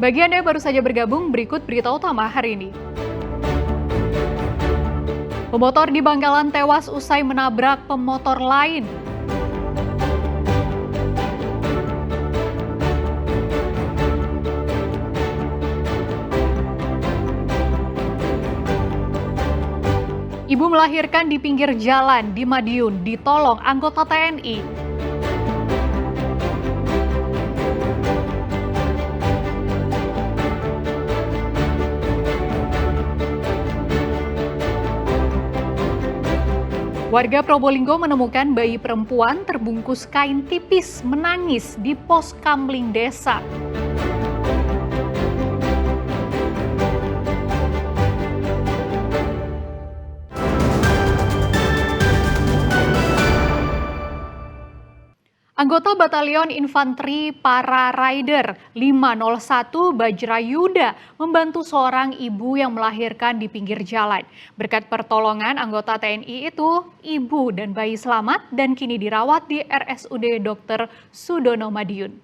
Bagi Anda yang baru saja bergabung, berikut berita utama hari ini. Pemotor di Bangkalan tewas usai menabrak pemotor lain. Ibu melahirkan di pinggir jalan di Madiun, ditolong anggota TNI. Warga Probolinggo menemukan bayi perempuan terbungkus kain tipis menangis di pos kamling desa. Anggota Batalion Infanteri Para Rider 501 Bajrayuda membantu seorang ibu yang melahirkan di pinggir jalan. Berkat pertolongan anggota TNI itu, ibu dan bayi selamat dan kini dirawat di RSUD Dr. Sudono Madiun.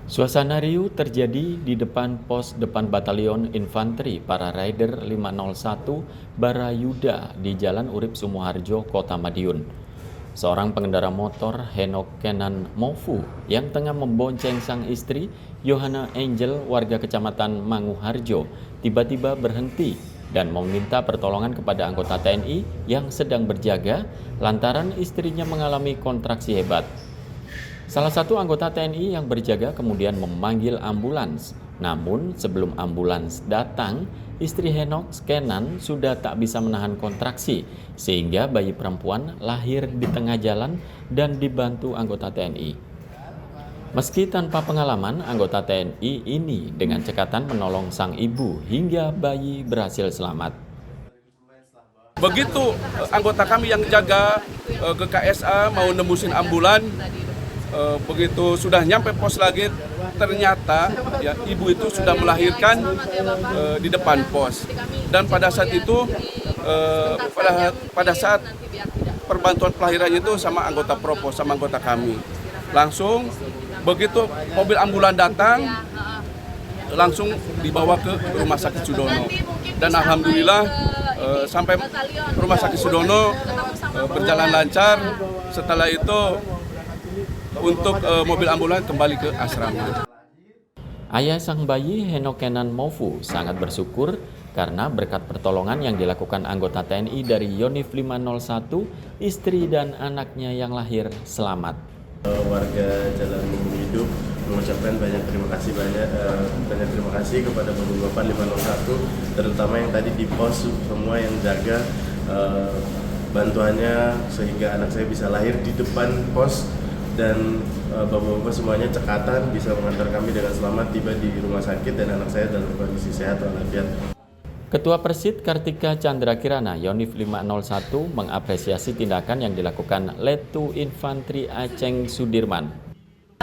Suasana riuh terjadi di depan pos depan Batalion Infanteri Para Rider 501 Barayuda di Jalan Urip Sumoharjo, Kota Madiun. Seorang pengendara motor, Henok Kenan Mofu, yang tengah membonceng sang istri, Yohana Angel, warga Kecamatan Manguharjo, tiba-tiba berhenti dan meminta pertolongan kepada anggota TNI yang sedang berjaga lantaran istrinya mengalami kontraksi hebat. Salah satu anggota TNI yang berjaga kemudian memanggil ambulans. Namun sebelum ambulans datang, istri Henok Kenan sudah tak bisa menahan kontraksi sehingga bayi perempuan lahir di tengah jalan dan dibantu anggota TNI. Meski tanpa pengalaman, anggota TNI ini dengan cekatan menolong sang ibu hingga bayi berhasil selamat. Begitu anggota kami yang jaga ke KSA mau nembusin ambulan, begitu sudah nyampe pos lagi, ternyata ya, ibu itu sudah melahirkan di depan pos. Dan pada saat itu, pada saat perbantuan kelahirannya itu sama anggota Propos, sama anggota kami. Langsung begitu mobil ambulan datang, langsung dibawa ke Rumah Sakit Sudono. Dan alhamdulillah sampai Rumah Sakit Sudono berjalan lancar. Setelah itu untuk mobil ambulan kembali ke asrama. Ayah sang bayi, Henok Kenan Mofu, sangat bersyukur karena berkat pertolongan yang dilakukan anggota TNI dari Yonif 501, istri dan anaknya yang lahir selamat. Warga Jalan Hidup mengucapkan banyak terima kasih kepada Bapak 501, terutama yang tadi di pos, semua yang jaga bantuannya sehingga anak saya bisa lahir di depan pos. Dan bapak-bapak semuanya cekatan bisa mengantar kami dengan selamat tiba di rumah sakit dan anak saya dalam kondisi sehat walafiat. Ketua Persid Kartika Chandra Kirana Yonif 501 mengapresiasi tindakan yang dilakukan Letu Infanteri Aceng Sudirman.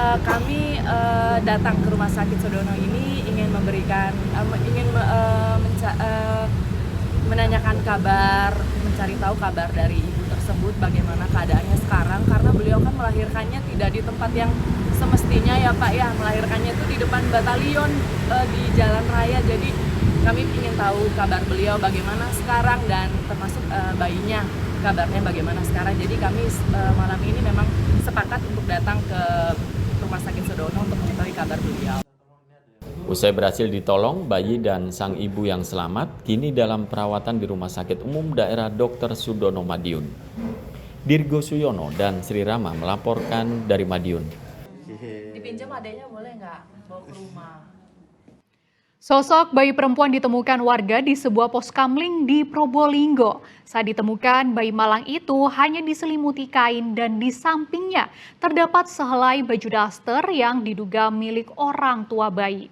Kami datang ke Rumah Sakit Sudono ini ingin menanyakan kabar, mencari tahu kabar dari ibu tersebut, bagaimana keadaannya sekarang, karena beliau kan melahirkannya tidak di tempat yang semestinya ya Pak ya, melahirkannya itu di depan batalion di jalan raya. Jadi kami ingin tahu kabar beliau bagaimana sekarang dan termasuk bayinya kabarnya bagaimana sekarang. Jadi kami malam ini memang sepakat untuk datang ke Rumah Sakit Sudono untuk mengetahui kabar beliau. Usai berhasil ditolong, bayi dan sang ibu yang selamat kini dalam perawatan di Rumah Sakit Umum Daerah Dr. Sudono Madiun. Dirgo Suyono dan Sri Rama melaporkan dari Madiun. Dipinjam adanya boleh nggak bawa ke rumah? Sosok bayi perempuan ditemukan warga di sebuah pos kamling di Probolinggo. Saat ditemukan, bayi malang itu hanya diselimuti kain dan di sampingnya terdapat sehelai baju daster yang diduga milik orang tua bayi.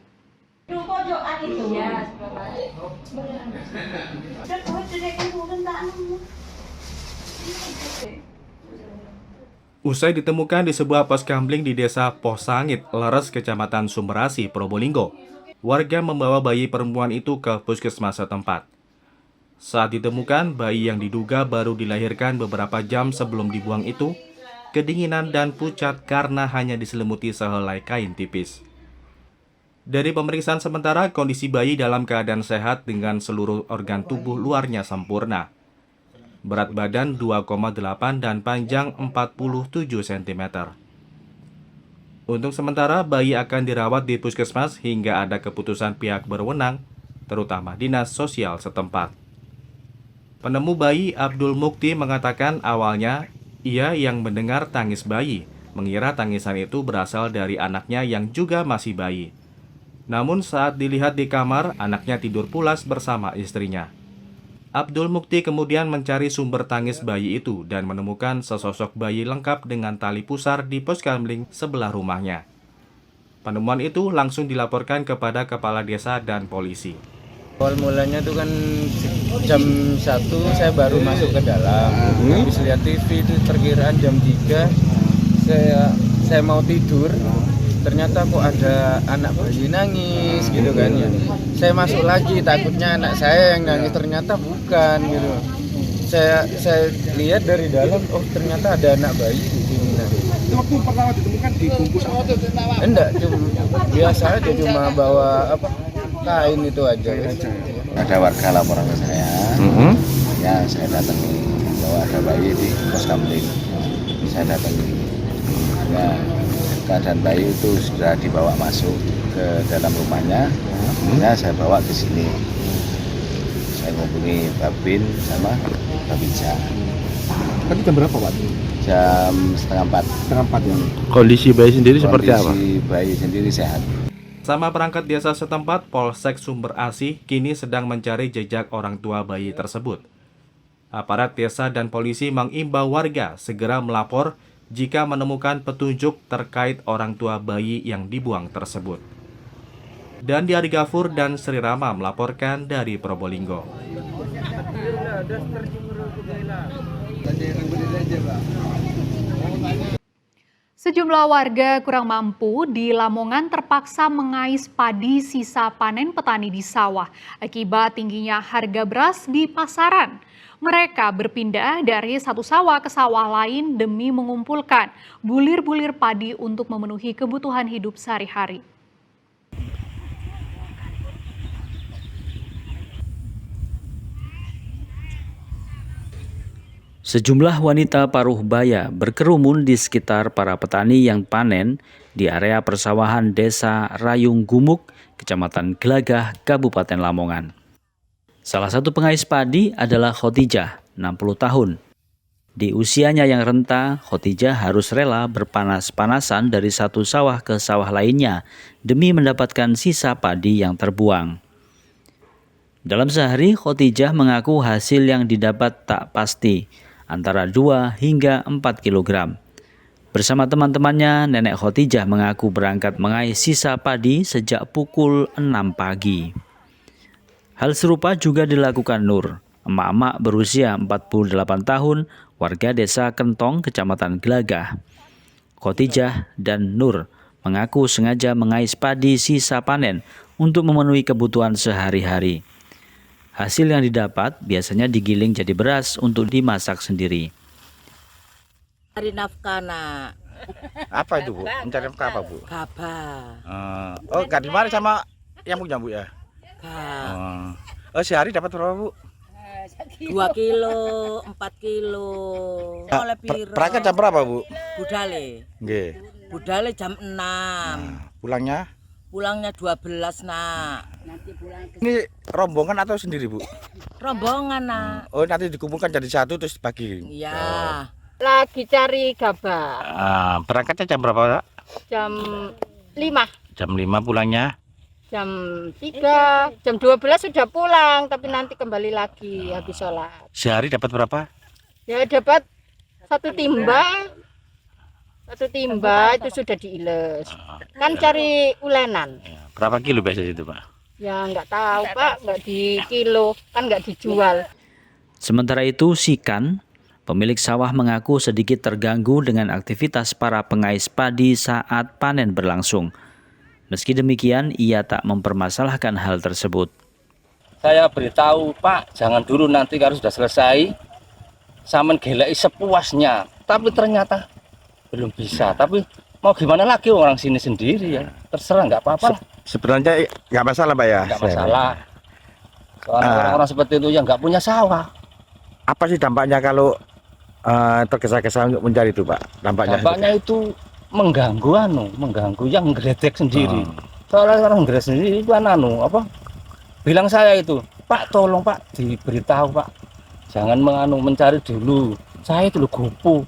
Usai ditemukan di sebuah pos kamling di Desa Posangit, Leres, Kecamatan Sumberasi, Probolinggo, warga membawa bayi perempuan itu ke puskesmas setempat. Saat ditemukan, bayi yang diduga baru dilahirkan beberapa jam sebelum dibuang itu kedinginan, dan pucat karena hanya diselimuti sehelai kain tipis. Dari pemeriksaan sementara, kondisi bayi dalam keadaan sehat dengan seluruh organ tubuh luarnya sempurna. Berat badan 2,8 dan panjang 47 cm. Untuk sementara, bayi akan dirawat di puskesmas hingga ada keputusan pihak berwenang, terutama dinas sosial setempat. Penemu bayi Abdul Mukti mengatakan awalnya ia yang mendengar tangis bayi, mengira tangisan itu berasal dari anaknya yang juga masih bayi. Namun saat dilihat di kamar, anaknya tidur pulas bersama istrinya. Abdul Mukti kemudian mencari sumber tangis bayi itu dan menemukan sesosok bayi lengkap dengan tali pusar di pos kamling sebelah rumahnya. Penemuan itu langsung dilaporkan kepada kepala desa dan polisi. Awal mulanya tuh kan jam 1 saya baru masuk ke dalam. Habis lihat TV itu perkiraan jam 3 saya mau tidur. Ternyata kok ada anak bayi nangis gitu kan ya. Saya masuk lagi takutnya anak saya yang nangis, ternyata bukan gitu. Saya lihat dari dalam, oh ternyata ada anak bayi di sini. Itu waktu pertama ditemukan dibungkus apa? Enggak, cuma biasa aja, cuma bawa kain itu aja. Ada warga laporan ke saya, ya saya datangi bahwa ada bayi di pos kamling. Saya datangi, ya keadaan bayi itu sudah dibawa masuk ke dalam rumahnya. Ya saya bawa ke sini. Saya menghubungi Babin sama Babinsa. Tadi jam berapa Pak? Jam setengah 4. Setengah 4 ya. Kondisi bayi sendiri seperti apa? Kondisi bayi sendiri sehat. Sama perangkat desa setempat, Polsek Sumber Asih kini sedang mencari jejak orang tua bayi tersebut. Aparat desa dan polisi mengimbau warga segera melapor jika menemukan petunjuk terkait orang tua bayi yang dibuang tersebut. Dan Adi Gafur dan Sri Rama melaporkan dari Probolinggo. Sejumlah warga kurang mampu di Lamongan terpaksa mengais padi sisa panen petani di sawah akibat tingginya harga beras di pasaran. Mereka berpindah dari satu sawah ke sawah lain demi mengumpulkan bulir-bulir padi untuk memenuhi kebutuhan hidup sehari-hari. Sejumlah wanita paruh baya berkerumun di sekitar para petani yang panen di area persawahan Desa Rayung Gumuk, Kecamatan Gelagah, Kabupaten Lamongan. Salah satu pengais padi adalah Khotijah, 60 tahun. Di usianya yang renta, Khotijah harus rela berpanas-panasan dari satu sawah ke sawah lainnya demi mendapatkan sisa padi yang terbuang. Dalam sehari, Khotijah mengaku hasil yang didapat tak pasti, antara 2 hingga 4 kg. Bersama teman-temannya, Nenek Khotijah mengaku berangkat mengais sisa padi sejak pukul 6 pagi. Hal serupa juga dilakukan Nur, emak-emak berusia 48 tahun, warga desa Kentong, Kecamatan Gelagah. Khotijah dan Nur mengaku sengaja mengais padi sisa panen untuk memenuhi kebutuhan sehari-hari. Hasil yang didapat biasanya digiling jadi beras untuk dimasak sendiri. Cari nafkah, Nak. Apa itu Bu? Mencari nafkah apa Bu? Gabah. Oh, nggak dimari sama yang punya Bu ya? Gak. Sehari dapat berapa Bu? 2 kilo, 4 kilo. Oleh piro. Berangkat jam berapa Bu? Budale. Nggih. Budale jam 6. Pulangnya? Pulangnya 12, Nak. Ini rombongan atau sendiri Bu? Rombongan, Nak. Oh, nanti dikumpulkan jadi satu terus bagi. Iya. Lagi cari gabah. Berangkatnya jam berapa Pak? Jam 5. Jam 5 pulangnya? Jam 3, jam 12 sudah pulang, tapi nanti kembali lagi habis sholat. Sehari dapat berapa? Ya dapat 1 timba. 1 timba itu sudah diiles. Kan cari ulenan. Berapa kilo biasanya itu Pak? Ya nggak tahu Pak, nggak di kilo, kan nggak dijual. Sementara itu, Sikan, pemilik sawah mengaku sedikit terganggu dengan aktivitas para pengais padi saat panen berlangsung. Meski demikian, ia tak mempermasalahkan hal tersebut. Saya beritahu, Pak, jangan dulu, nanti kalau sudah selesai, sampean geleki sepuasnya. Tapi ternyata belum bisa. Tapi mau gimana lagi, orang sini sendiri ya, terserah, nggak apa-apa lah. Sebenarnya nggak masalah Pak ya? Nggak masalah. Soalnya orang-orang seperti itu yang nggak punya sawah. Apa sih dampaknya kalau tergesa-gesa untuk mencari itu Pak? Dampaknya itu mengganggu yang ngedek sendiri. Soalnya orang ngedek sendiri itu bilang saya itu, Pak tolong Pak diberitahu Pak, jangan mencari dulu. Saya itu gopo.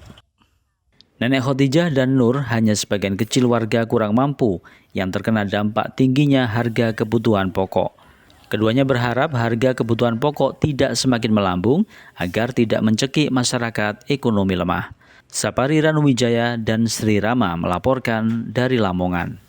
Nenek Khotijah dan Nur hanya sebagian kecil warga kurang mampu yang terkena dampak tingginya harga kebutuhan pokok. Keduanya berharap harga kebutuhan pokok tidak semakin melambung agar tidak mencekik masyarakat ekonomi lemah. Sapari Ranuwijaya dan Sri Rama melaporkan dari Lamongan.